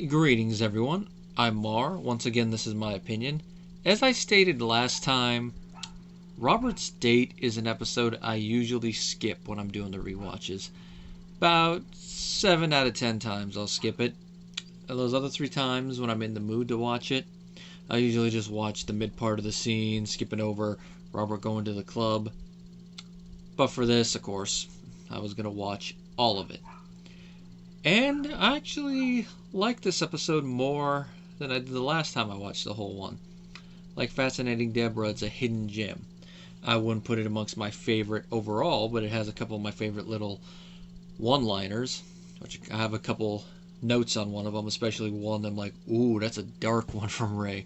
Greetings, everyone. I'm Mar. Once again, this is my opinion. As I stated last time, Robert's Date is an episode I usually skip when I'm doing the rewatches. About 7 out of 10 times I'll skip it. And those other 3 times when I'm in the mood to watch it, I usually just watch the mid part of the scene, skipping over Robert going to the club. But for this, of course, I was going to watch all of it. And I actually like this episode more than I did the last time I watched the whole one. Like Fascinating Deborah, it's a hidden gem. I wouldn't put it amongst my favorite overall, but it has a couple of my favorite little one-liners, which I have a couple notes on one of them, especially one I'm like, ooh, that's a dark one from Ray.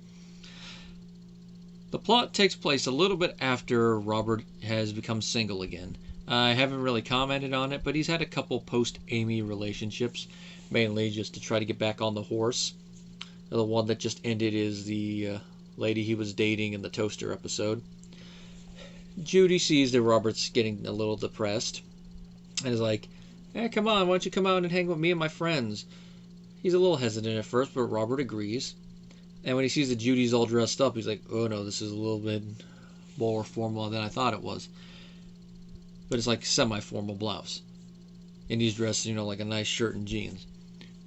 The plot takes place a little bit after Robert has become single again. I haven't really commented on it, but he's had a couple post-Amy relationships, mainly just to try to get back on the horse. The one that just ended is the lady he was dating in the toaster episode. Judy sees that Robert's getting a little depressed and is like, hey, come on, why don't you come out and hang with me and my friends? He's a little hesitant at first, but Robert agrees. And when he sees that Judy's all dressed up, he's like, oh no, this is a little bit more formal than I thought it was. But it's like a semi-formal blouse. And he's dressed, like a nice shirt and jeans.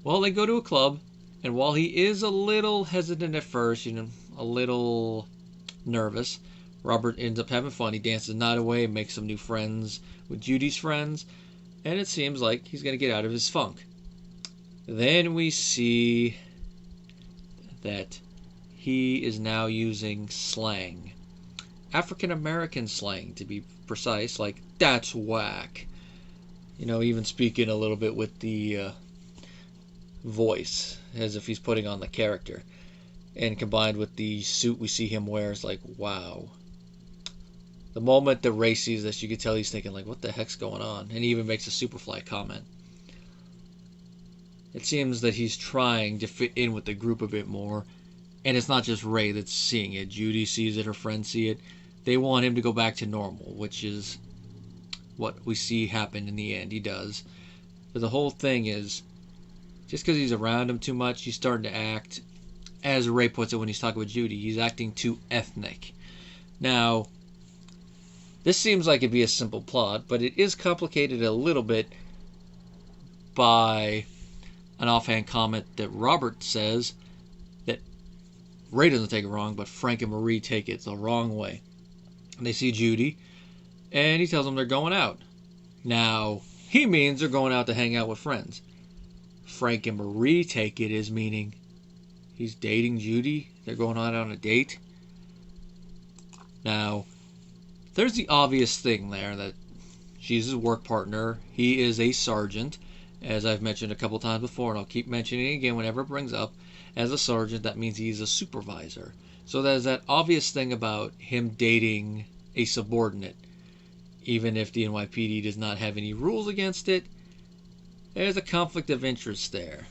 Well, they go to a club, and while he is a little hesitant at first, a little nervous, Robert ends up having fun. He dances the night away, makes some new friends with Judy's friends, and it seems like he's going to get out of his funk. Then we see that he is now using slang. African American slang, to be precise, like, that's whack. Even speaking a little bit with the voice, as if he's putting on the character. And combined with the suit we see him wear, it's like, wow. The moment that Ray sees this, you can tell he's thinking, like, what the heck's going on? And he even makes a Superfly comment. It seems that he's trying to fit in with the group a bit more. And it's not just Ray that's seeing it. Judy sees it, her friends see it. They want him to go back to normal, which is what we see happen in the end. He does. But the whole thing is, just because he's around him too much, he's starting to act, as Ray puts it when he's talking with Judy, he's acting too ethnic. Now, this seems like it'd be a simple plot, but it is complicated a little bit by an offhand comment that Robert says that Ray doesn't take it wrong, but Frank and Marie take it the wrong way. And they see Judy, and he tells them they're going out. Now, he means they're going out to hang out with friends. Frank and Marie take it as meaning he's dating Judy. They're going out on a date. Now, there's the obvious thing there that she's his work partner. He is a sergeant, as I've mentioned a couple times before, and I'll keep mentioning it again whenever it brings up. As a sergeant, that means he's a supervisor. So there's that obvious thing about him dating a subordinate. Even if the NYPD does not have any rules against it, there's a conflict of interest there,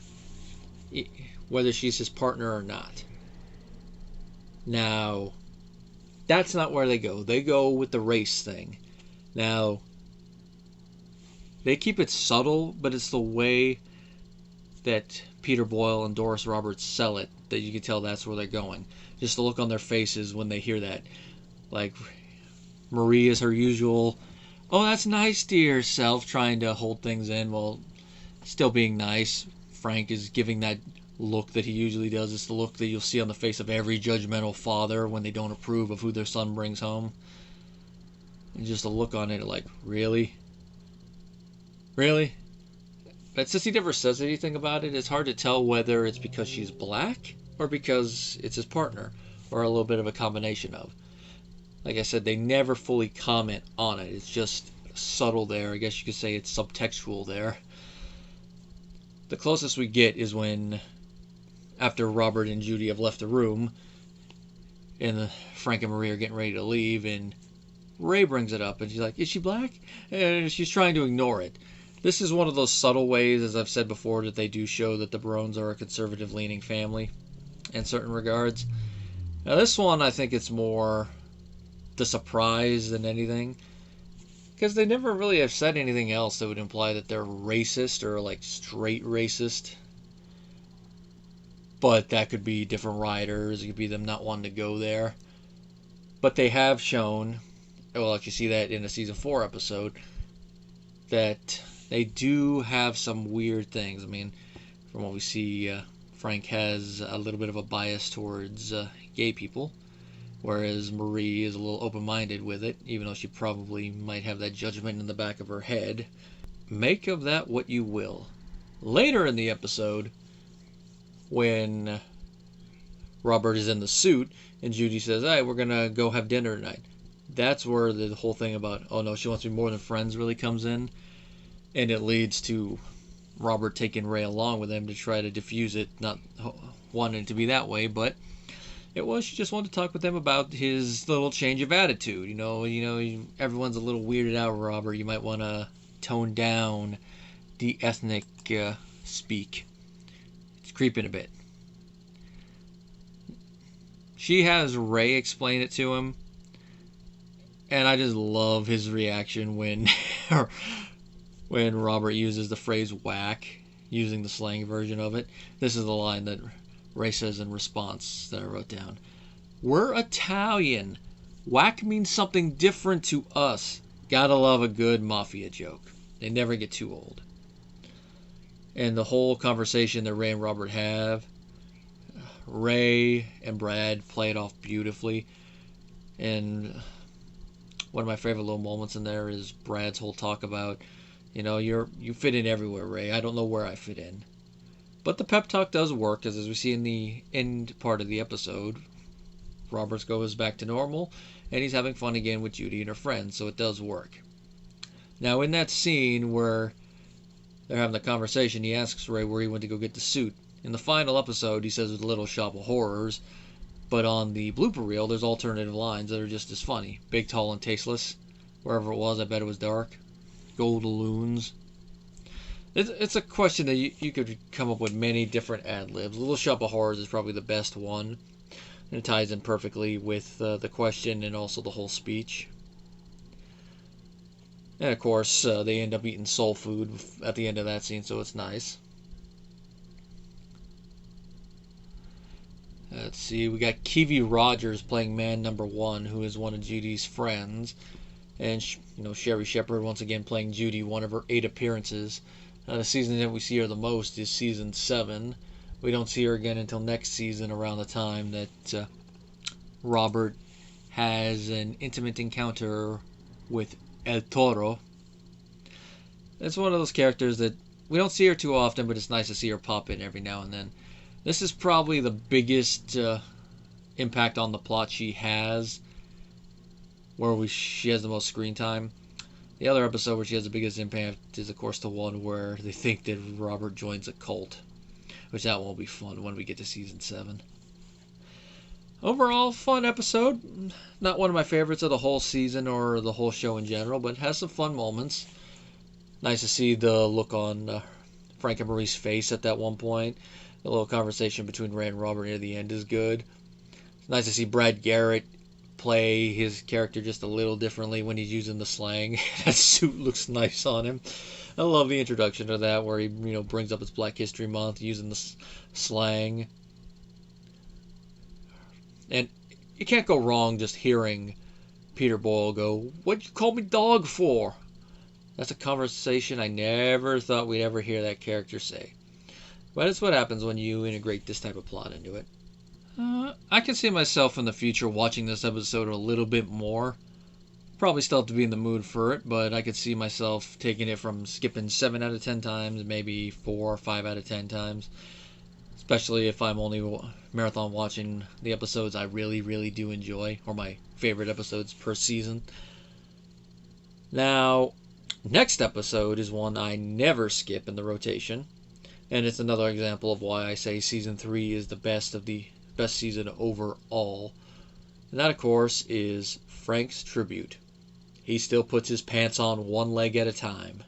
whether she's his partner or not. Now, that's not where they go. They go with the race thing. Now, they keep it subtle, but it's the way that Peter Boyle and Doris Roberts sell it that you can tell that's where they're going. Just the look on their faces when they hear that. Like, Marie is her usual, oh, that's nice, dear self, trying to hold things in while still being nice. Frank is giving that look that he usually does. It's the look that you'll see on the face of every judgmental father when they don't approve of who their son brings home. And just a look on it like, really? Really? But since he never says anything about it, it's hard to tell whether it's because she's black or because it's his partner, or a little bit of a combination of. Like I said, they never fully comment on it. It's just subtle there. I guess you could say it's subtextual there. The closest we get is when, after Robert and Judy have left the room, and Frank and Marie are getting ready to leave, and Ray brings it up, and she's like, is she black? And she's trying to ignore it. This is one of those subtle ways, as I've said before, that they do show that the Barones are a conservative-leaning family in certain regards. Now, this one, I think it's more the surprise than anything. Because they never really have said anything else that would imply that they're racist or like straight racist. But that could be different writers. It could be them not wanting to go there. But they have shown, we'll actually see that in a season 4 episode, that they do have some weird things. I mean, from what we see, Frank has a little bit of a bias towards gay people, whereas Marie is a little open-minded with it, even though she probably might have that judgment in the back of her head. Make of that what you will. Later in the episode, when Robert is in the suit and Judy says, "Hey, we're gonna go have dinner tonight," that's where the whole thing about, oh no, she wants to be more than friends really comes in, and it leads to Robert taking Ray along with him to try to diffuse it, not wanting it to be that way, but it was, she just wanted to talk with him about his little change of attitude. You know, everyone's a little weirded out, Robert. You might want to tone down the ethnic speak. It's creeping a bit. She has Ray explain it to him, and I just love his reaction when when Robert uses the phrase whack, using the slang version of it. This is the line that Ray says in response that I wrote down. "We're Italian. Whack means something different to us." Gotta love a good mafia joke. They never get too old. And the whole conversation that Ray and Robert have, Ray and Brad play it off beautifully. And one of my favorite little moments in there is Brad's whole talk about, you fit in everywhere, Ray. I don't know where I fit in. But the pep talk does work, because as we see in the end part of the episode, Roberts goes back to normal, and he's having fun again with Judy and her friends, so it does work. Now, in that scene where they're having the conversation, he asks Ray where he went to go get the suit. In the final episode, he says it's a Little Shop of Horrors, but on the blooper reel, there's alternative lines that are just as funny. Big, tall, and tasteless. Wherever it was, I bet it was dark. Goldaloons. It's a question that you could come up with many different ad-libs. Little Shop of Horrors is probably the best one. And it ties in perfectly with the question and also the whole speech. And of course, they end up eating soul food at the end of that scene, so it's nice. Let's see, we got Kiwi Rogers playing man number 1, who is one of Judy's friends. And, Sherry Shepherd once again playing Judy, one of her 8 appearances. The season that we see her the most is season 7. We don't see her again until next season, around the time that Robert has an intimate encounter with El Toro. It's one of those characters that we don't see her too often, but it's nice to see her pop in every now and then. This is probably the biggest impact on the plot she has, where she has the most screen time. The other episode where she has the biggest impact is, of course, the one where they think that Robert joins a cult, which that won't be fun when we get to season 7. Overall, fun episode. Not one of my favorites of the whole season or the whole show in general, but has some fun moments. Nice to see the look on Frank and Marie's face at that one point. The little conversation between Ray and Robert near the end is good. It's nice to see Brad Garrett play his character just a little differently when he's using the slang. That suit looks nice on him. I love the introduction to that, where he brings up his Black History Month using the slang. And you can't go wrong just hearing Peter Boyle go, "What'd you call me dog for?" That's a conversation I never thought we'd ever hear that character say. But it's what happens when you integrate this type of plot into it. I can see myself in the future watching this episode a little bit more. Probably still have to be in the mood for it, but I could see myself taking it from skipping 7 out of 10 times, maybe 4 or 5 out of 10 times. Especially if I'm only marathon watching the episodes I really, really do enjoy, or my favorite episodes per season. Now, next episode is one I never skip in the rotation, and it's another example of why I say season 3 is the best season overall. And that, of course, is Frank's tribute. He still puts his pants on one leg at a time.